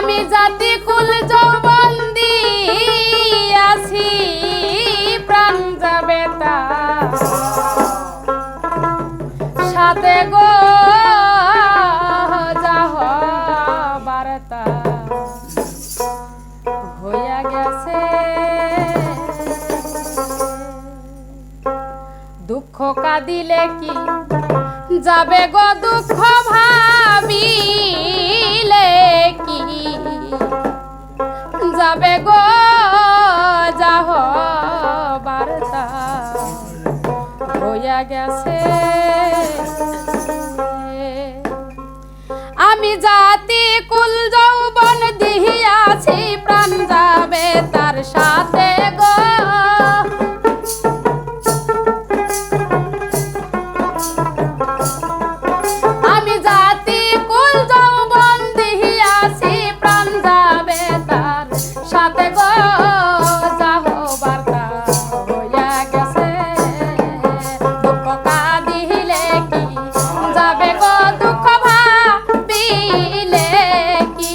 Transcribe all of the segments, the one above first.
আমি জাতি কুল যৌবন্দি আছি প্রাণ যাবে তার সাথে গো যাহ বার্তা হইয়া গেছে দুঃখ কাঁদিলে কি যাবে গো দুঃখ ভাবিলে কি যাবে গো যাহ বার্তা হইয়া গেছে আমি জাতি কুল যৌবন দিয়াছি প্রাণ যাবে তার সাথে গো আমি জাতি কুল যৌবন দিয়াছি প্রাণ যাবে তার সাথে গো যাহ বার্তা হইয়া গেছে দুঃখ কাঁদিলে কি যাবে গো দুঃখ ভাবিলে কি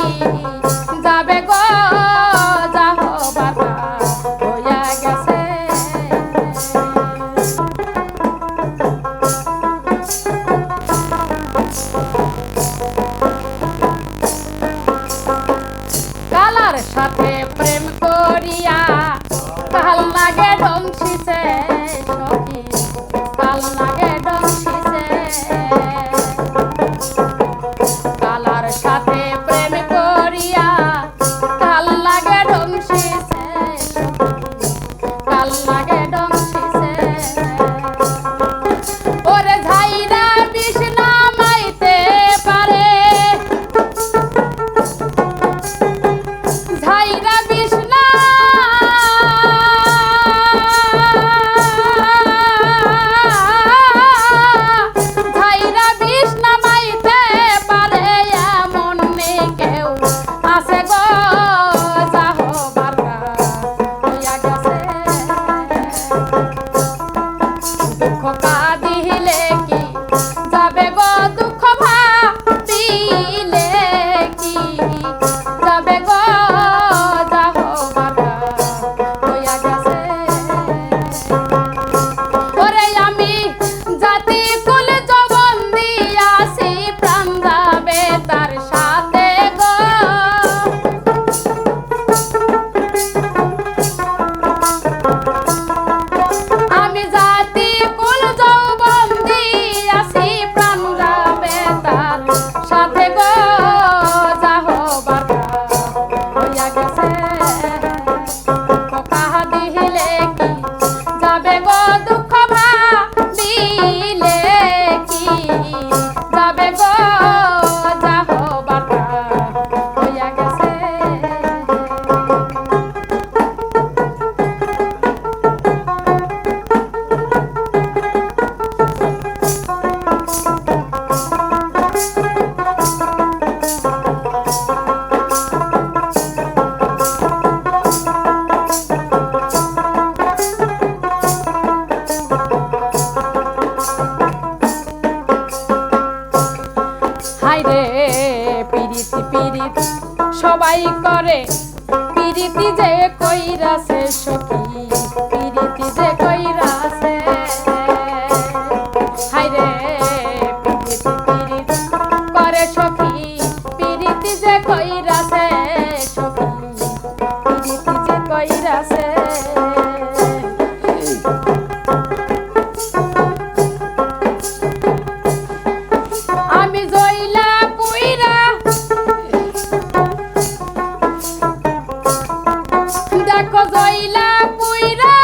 যাবে গো যাহ বার্তা হইয়া গেছে কালার সাথে প্রেম করিয়া কাল লাগে ডংসিছে সখী কাল লাগে ডংসিছে কালার সাথে প্রেম করিয়া কাল লাগে ডংসিছে কাল লাগে ডংসিছে ওরে ঝাইরা বিষ নামাইতে পারে ঝাইরা বিষ ঝাইরা বিষ নামাইতে পারে এমন নেই কেউ আছে গো যাহ বার্তা হইয়া গেছে দুঃখ কাঁদিলে কি যাবে গো দুঃখ ভাবিলে কি যাবে গো যাহ বার্তা হইয়া গেছে ওরে আমি জাতি কুল যৌবন দিয়াছি প্রাণ যাবে তার সাথে গো আমি জাতি কুল যৌবন দিয়াছি প্রাণ যাবে তার সাথে গো যাহ বার্তা হইয়া গেছে কাঁদিলে কি যাবে গো দুঃখ ভাবিলে কি যাবে গো যাহ বার্তা হইয়া গেছে হায়রে পিরিতি পিরিতি সবাই করে পিরিতি যে কইরাছে সখী পিরিতি যে কইরাছে হায়রে পিরিতি পিরিতি করে সখী পিরিতি যে কইরাছে সখী পিরিতি যে কইরাছে আমি জইলা পুইরা দেখো জইলা পুইরা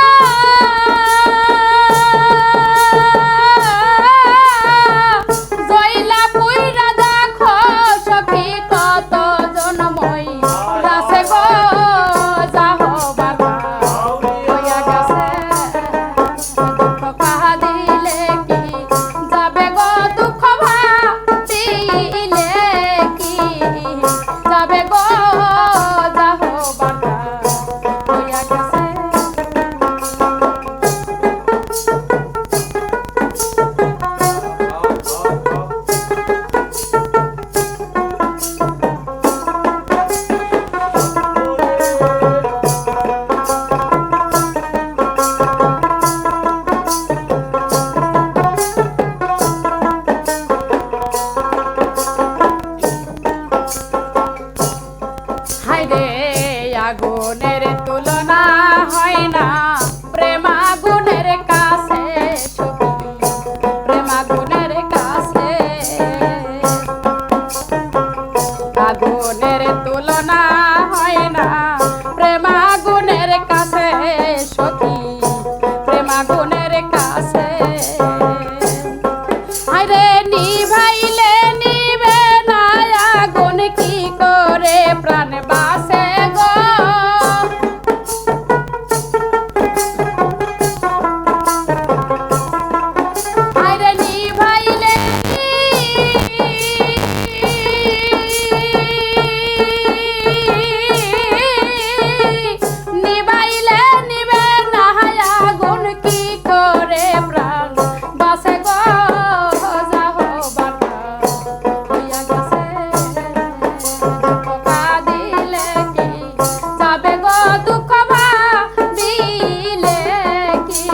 নিভাইলে নিবে না আগুন কি করে প্রাণ বাসে গো আরে নিভাইলে নিভাইলে নিবে না আগুন কি করে প্রাণ বাসে গো যাহো বাটা হইয়া গেছে পোকা দিলে কি যাবে গো দুঃখ ভাবিলে কি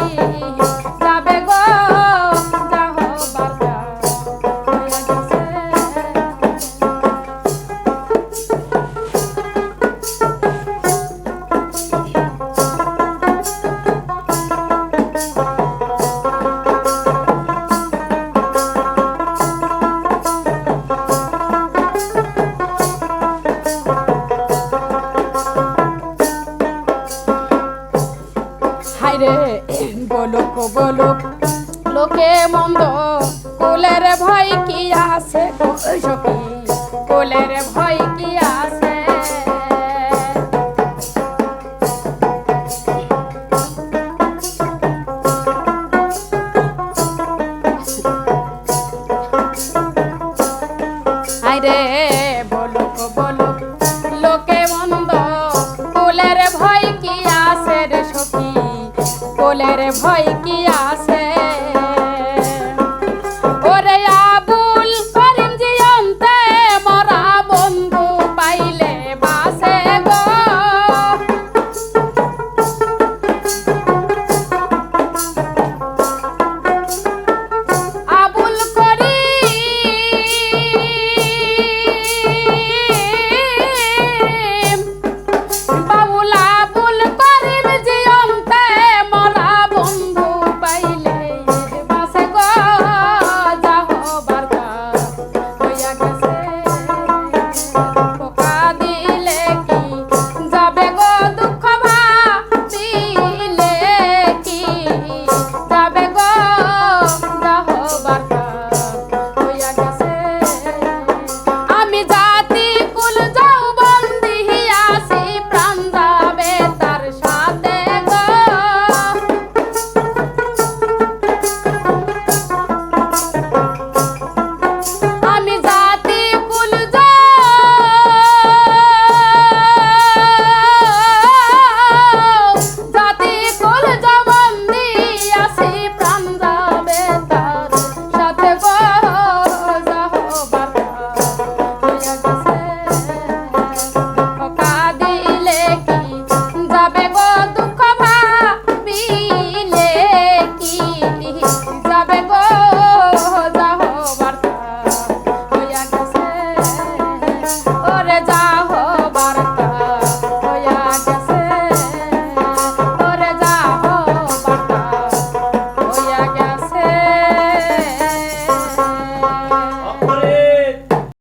যাবে গো যাহো বাটা হইয়া গেছে হাইরে বলুক বলুক লোকে মন্দ কোলের ভয় কি আছে গো সখী কোলের ভয় কি আছে হাইরে বলুক বলুক লোকে মন্দ কোলের ভয় কি আছে রে সখী কোলের ভয় কি আছে ওরে আবুল করিম জিয়ন্তে মরা বন্ধু পাইলে বাসে গো আবুল করিম বাবুল আবুল করিম জিয়ন্তে মরা বন্ধু পাইলে বাসে গো যাহো বারকা হইয়া গেছে পোকা দিলে কি যাবে গো দুঃখ ভাবিলে কি যাবে গো যাহো বারকা হইয়া গেছে আমি জাতি কুল যৌবন দিহিয়াছি প্রাণ যাবে তার সাথে গো আমি জাতি কুল জাতি কুল যৌবন দিয়াছি প্রাণ যাবে তার সাথে গো যাহো বারকা হইয়া গেছে পোকা দিলে কি যাবে গো দুঃখ ভাবিলে কি যাবে গো যাহো বারকা হইয়া গেছে ওরে যা